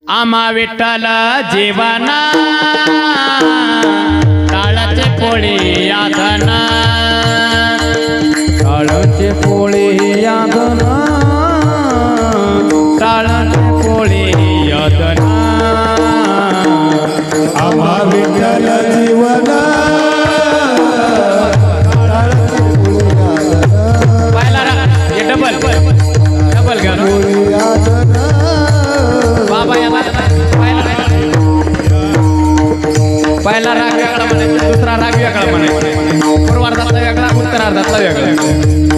आम्हा विठ्ठल जीवना टाळाचे पोळी यादना टाळाचे पोळी यादना टाळाचे पोळी यादना आम्हा विठ्ठल जीवना पाहिला रा हे डबल डबल घ्या ना. बाबा याला पहिला राग वेगळा म्हणायचा दुसरा राग वेगळा म्हणायचा पूर्वार्धातला वेगळा उत्तरार्धातला वेगळा